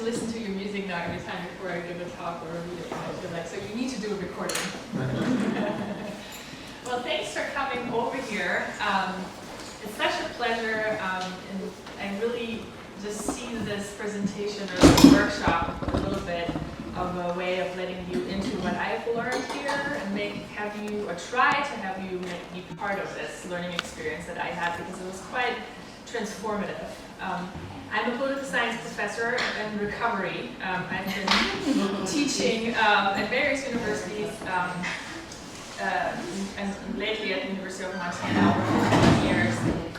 listen to your music now every time before I give a talk or a reading. I feel like, so you need to do a recording. Well, thanks for coming over here. It's such a pleasure, and I really just see this presentation or this workshop a little bit of a way of letting you into what I've learned here and try to have you be part of this learning experience that I had, because it was quite transformative. I'm a political science professor in recovery. I've been teaching at various universities, and lately at the University of Montana over 15 years.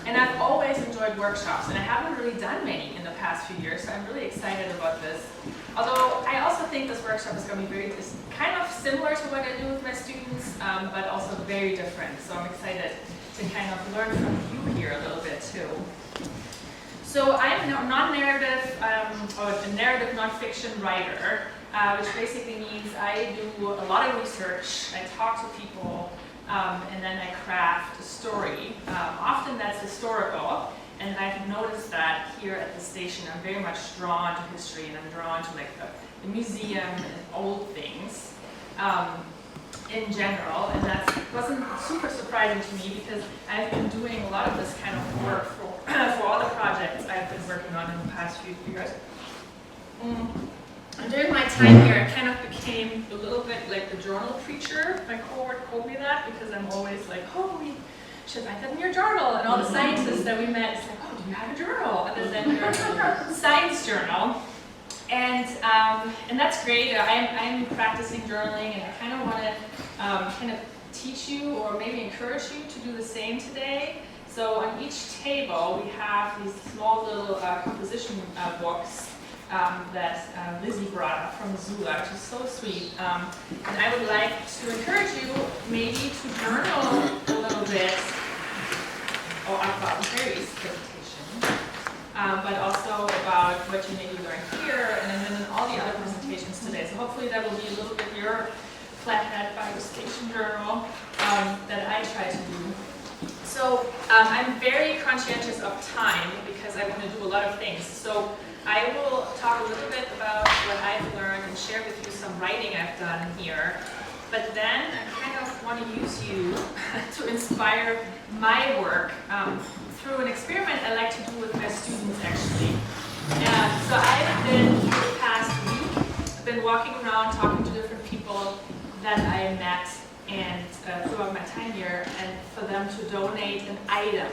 And I've always enjoyed workshops, and I haven't really done many in the past few years, so I'm really excited about this. Although I also think this workshop is going to be kind of similar to what I do with my students, but also very different. So I'm excited to kind of learn from you here a little bit too. So I'm a non-narrative, or a narrative nonfiction writer, which basically means I do a lot of research, I talk to people, and then I craft a story. Often that's historical, and I've noticed that here at the station I'm very much drawn to history, and I'm drawn to like the museum and old things in general, and that wasn't super surprising to me because I've been doing a lot of this kind of work for all the projects I've been working on in the past few years. And during my time here, I kind of became a little bit like the journal preacher. My cohort called me that because I'm always like, oh, we should write that in your journal. And all the scientists that we met, it's like, oh, do you have a journal other than your science journal? And that's great. I'm practicing journaling, and I kind of want to kind of teach you or maybe encourage you to do the same today. So on each table, we have these small little composition books that Lizzie brought up from Missoula, which is so sweet. And I would like to encourage you maybe to journal a little bit about Mary's presentation, but also about what you maybe learned here, and then in all the other presentations today. So hopefully that will be a little bit your Flathead Bio Station journal that I try to do. So I'm very conscientious of time because I want to do a lot of things. So I will talk a little bit about what I've learned and share with you some writing I've done here. But then I kind of want to use you to inspire my work through an experiment I like to do with my students, actually. So I've been, for the past week, I've been walking around talking to different people that I met and throughout my time here, and for them to donate an item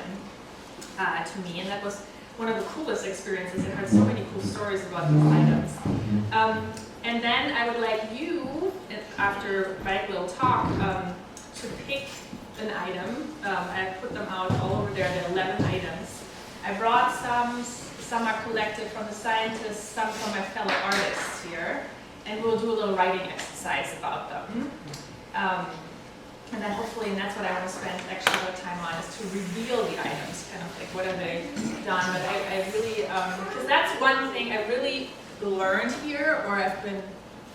to me. And that was one of the coolest experiences. I heard so many cool stories about these items. And then I would like you, after my little talk, to pick an item. I put them out all over there. There are 11 items. I brought some are collected from the scientists, some from my fellow artists here, and we'll do a little writing exercise about them. And then hopefully, and that's what I want to spend extra bit of time on, is to reveal the items, kind of like what have they done. But I really, because that's one thing I really learned here, or I've been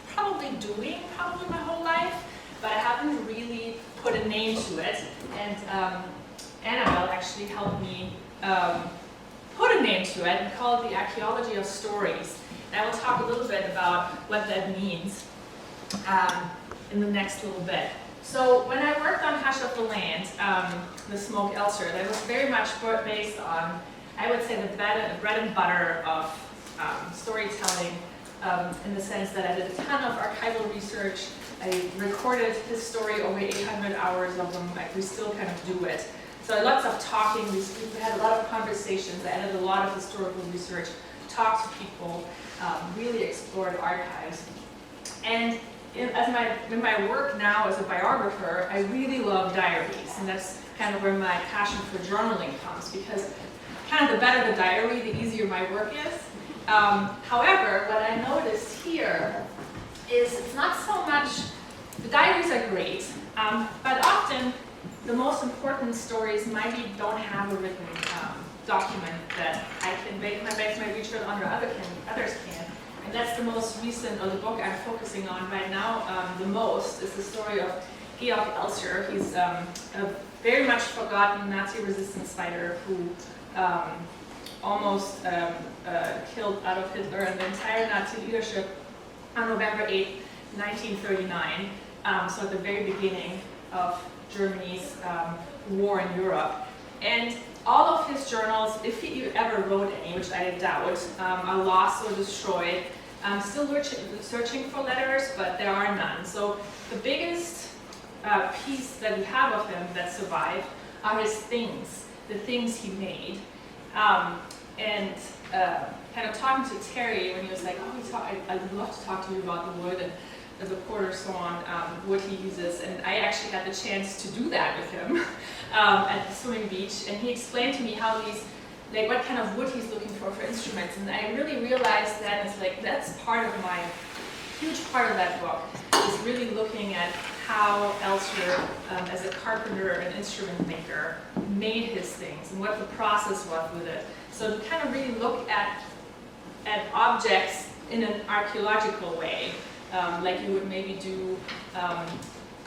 probably doing my whole life, but I haven't really put a name to it. And Annabelle actually helped me put a name to it and call it the archaeology of stories. And I will talk a little bit about what that means in the next little bit. So when I worked on Hush of the Land, the smoked ulcer, that was very much based on, I would say, the bread and butter of storytelling, in the sense that I did a ton of archival research. I recorded his story over 800 hours of them. We still kind of do it. So lots of talking. We had a lot of conversations. I did a lot of historical research, talked to people, really explored archives. And in my work now as a biographer, I really love diaries, and that's kind of where my passion for journaling comes, because kind of the better the diary, the easier my work is. However, what I noticed here is it's not so much, the diaries are great, but often the most important stories maybe don't have a written document that I can base my research on, or others can. And that's the most recent, or the book I'm focusing on right now the most, is the story of Georg Elser. He's a very much forgotten Nazi resistance fighter who almost killed Adolf Hitler and the entire Nazi leadership on November 8, 1939, so at the very beginning of Germany's war in Europe. And all of his journals, if he ever wrote any, which I doubt, are lost or destroyed. I'm still searching for letters, but there are none. So the biggest piece that we have of him that survived are his things, the things he made. And kind of talking to Terry when he was like, oh, I'd love to talk to you about the wood and the reporter so on, wood he uses. And I actually had the chance to do that with him at the swimming beach. And he explained to me how these, like what kind of wood he's looking for instruments. And I really realized then it's like, that's part of my, huge part of that book is really looking at how Elster, as a carpenter and instrument maker, made his things and what the process was with it. So to kind of really look at objects in an archaeological way, like you would maybe do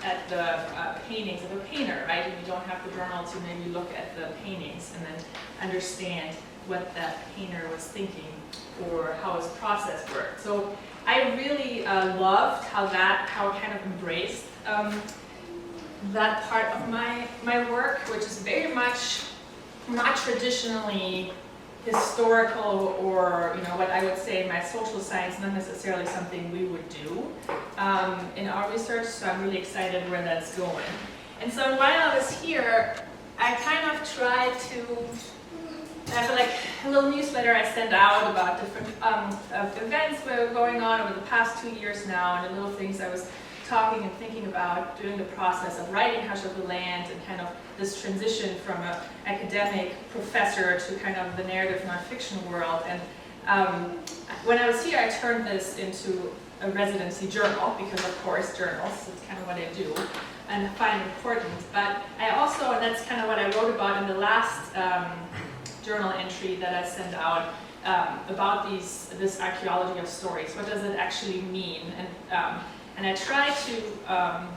at the paintings of a painter, right? And you don't have the journal to maybe look at the paintings and then understand what that painter was thinking or how his process worked. So I really loved how it kind of embraced that part of my work, which is very much not traditionally historical or, you know, what I would say my social science, not necessarily something we would do in our research, so I'm really excited where that's going. And so while I was here, I kind of tried to, I feel like a little newsletter I sent out about different events that were going on over the past 2 years now, and the little things I was talking and thinking about during the process of writing Hush of the Land and kind of this transition from an academic professor to kind of the narrative nonfiction world. And when I was here, I turned this into a residency journal because, of course, journals, it's kind of what I do and find important. But I also, and that's kind of what I wrote about in the last journal entry that I sent out about this archaeology of stories. What does it actually mean? And I try to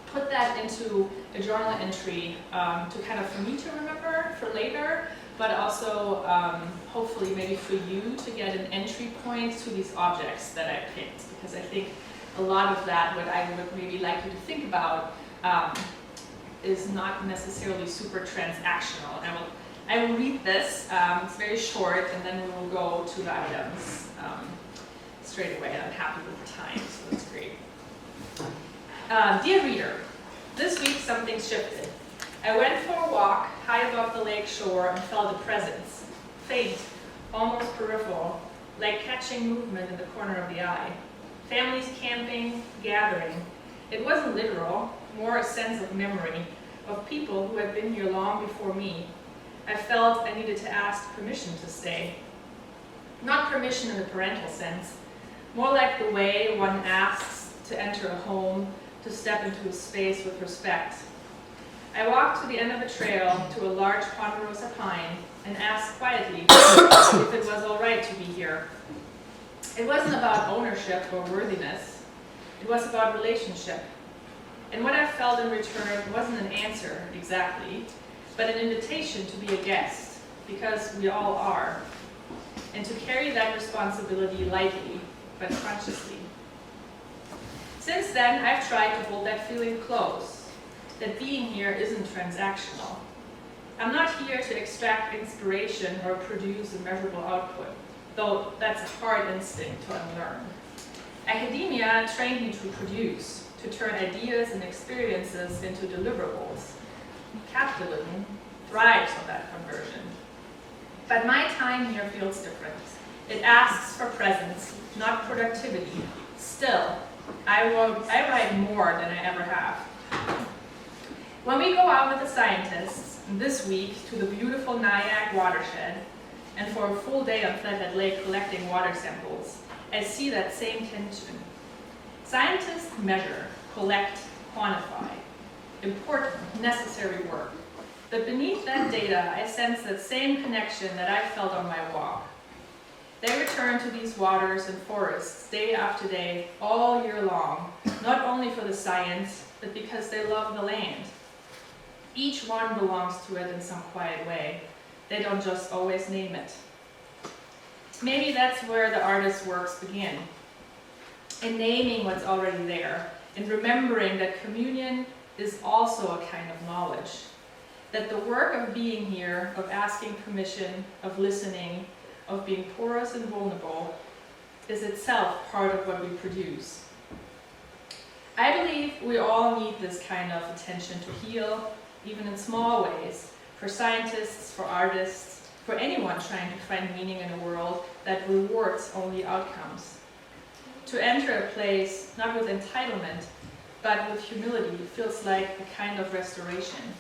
put that into a journal entry to kind of for me to remember for later, but also hopefully maybe for you to get an entry point to these objects that I picked, because I think a lot of that, what I would maybe like you to think about, is not necessarily super transactional. And I will read this, it's very short, and then we will go to the items straight away. I'm happy with the time, so that's great. Dear reader, this week something shifted. I went for a walk high above the lake shore and felt a presence, faint, almost peripheral, like catching movement in the corner of the eye. Families camping, gathering. It wasn't literal, more a sense of memory, of people who had been here long before me. I felt I needed to ask permission to stay. Not permission in the parental sense, more like the way one asks to enter a home, to step into a space with respect. I walked to the end of a trail to a large ponderosa pine and asked quietly if it was all right to be here. It wasn't about ownership or worthiness. It was about relationship. And what I felt in return wasn't an answer exactly, but an invitation to be a guest, because we all are, and to carry that responsibility lightly, but consciously. Since then, I've tried to hold that feeling close, that being here isn't transactional. I'm not here to extract inspiration or produce a measurable output, though that's a hard instinct to unlearn. Academia trained me to produce, to turn ideas and experiences into deliverables. Capitalism thrives on that conversion. But my time here feels different. It asks for presence, not productivity. Still, I write more than I ever have. When we go out with the scientists, this week to the beautiful Nyack watershed, and for a full day on Flathead Lake collecting water samples, I see that same tension. Scientists measure, collect, quantify. Important, necessary work. But beneath that data, I sense that same connection that I felt on my walk. They return to these waters and forests day after day, all year long, not only for the science, but because they love the land. Each one belongs to it in some quiet way, they don't just always name it. Maybe that's where the artist's works begin, in naming what's already there, and remembering that communion is also a kind of knowledge. That the work of being here, of asking permission, of listening, of being porous and vulnerable, is itself part of what we produce. I believe we all need this kind of attention to heal, even in small ways, for scientists, for artists, for anyone trying to find meaning in a world that rewards only outcomes. To enter a place, not with entitlement, but with humility, feels like a kind of restoration.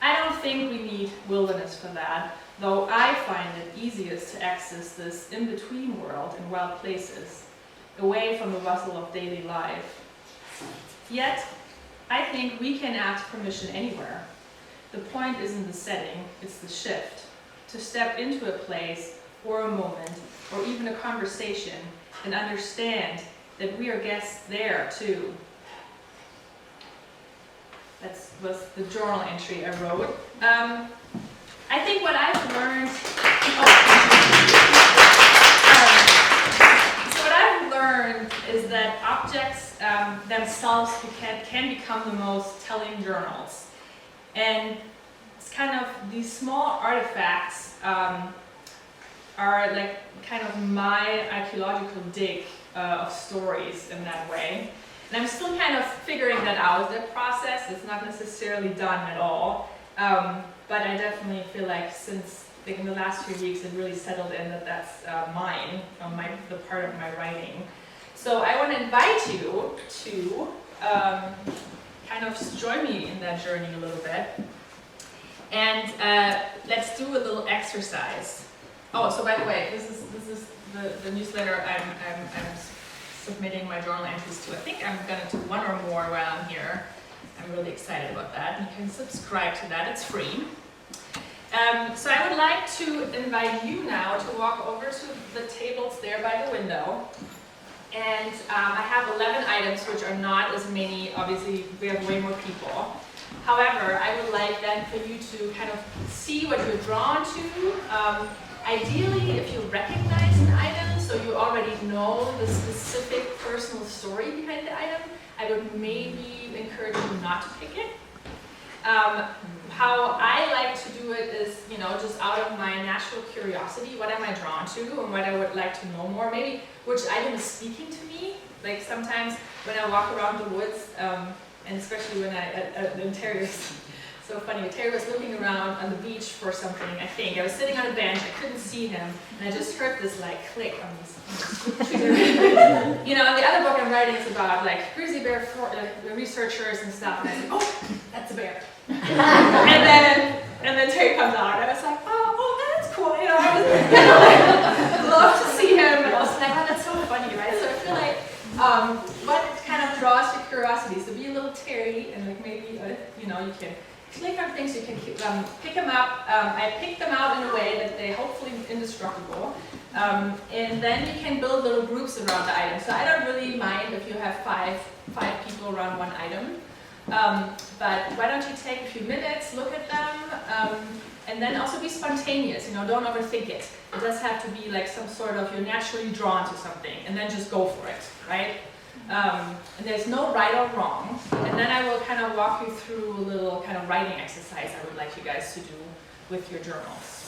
I don't think we need wilderness for that, though I find it easiest to access this in-between world in wild places, away from the bustle of daily life. Yet, I think we can ask permission anywhere. The point isn't the setting, it's the shift. To step into a place, or a moment, or even a conversation, and understand that we are guests there too. That was the journal entry I wrote. I think what I've learned, so what I've learned is that objects themselves can become the most telling journals. And it's kind of, these small artifacts are like kind of my archaeological dig of stories in that way. And I'm still kind of figuring that out, that process. It's not necessarily done at all. But I definitely feel like since like in the last few weeks it really settled in that that's mine, the part of my writing. So I want to invite you to kind of join me in that journey a little bit. And let's do a little exercise. Oh, so by the way, this is the newsletter I'm submitting my journal entries to. I think I'm going to do one or more while I'm here. I'm really excited about that. You can subscribe to that, it's free. So I would like to invite you now to walk over to the tables there by the window. And I have 11 items, which are not as many. Obviously, we have way more people. However, I would like then for you to kind of see what you're drawn to. Ideally, if you recognize an item, so you already know the specific personal story behind the item, I would maybe encourage you not to pick it. How I like to do it is, just out of my natural curiosity, what am I drawn to and what I would like to know more, maybe which item is speaking to me. Like sometimes when I walk around the woods, and especially when Terry was so funny, Terry was looking around on the beach for something, I think. I was sitting on a bench, I couldn't see him, and I just heard this click on these trees. And the other book I'm writing is about grizzly bear researchers and stuff, and I said, oh, that's a bear. and then Terry comes out, and I was like, oh, that's cool. I was love to see him, and I was like, oh, that's so funny, right? So I feel like what kind of draws your curiosity. So be a little Terry, and maybe you can click on things, you can pick them up. I picked them out in a way that they're hopefully indestructible. And then you can build little groups around the item. So I don't really mind if you have five people around one item. But why don't you take a few minutes, look at them, and then also be spontaneous, don't overthink it. It does have to be some sort of, you're naturally drawn to something, and then just go for it, right? And there's no right or wrong. And then I will kind of walk you through a little kind of writing exercise I would like you guys to do with your journals.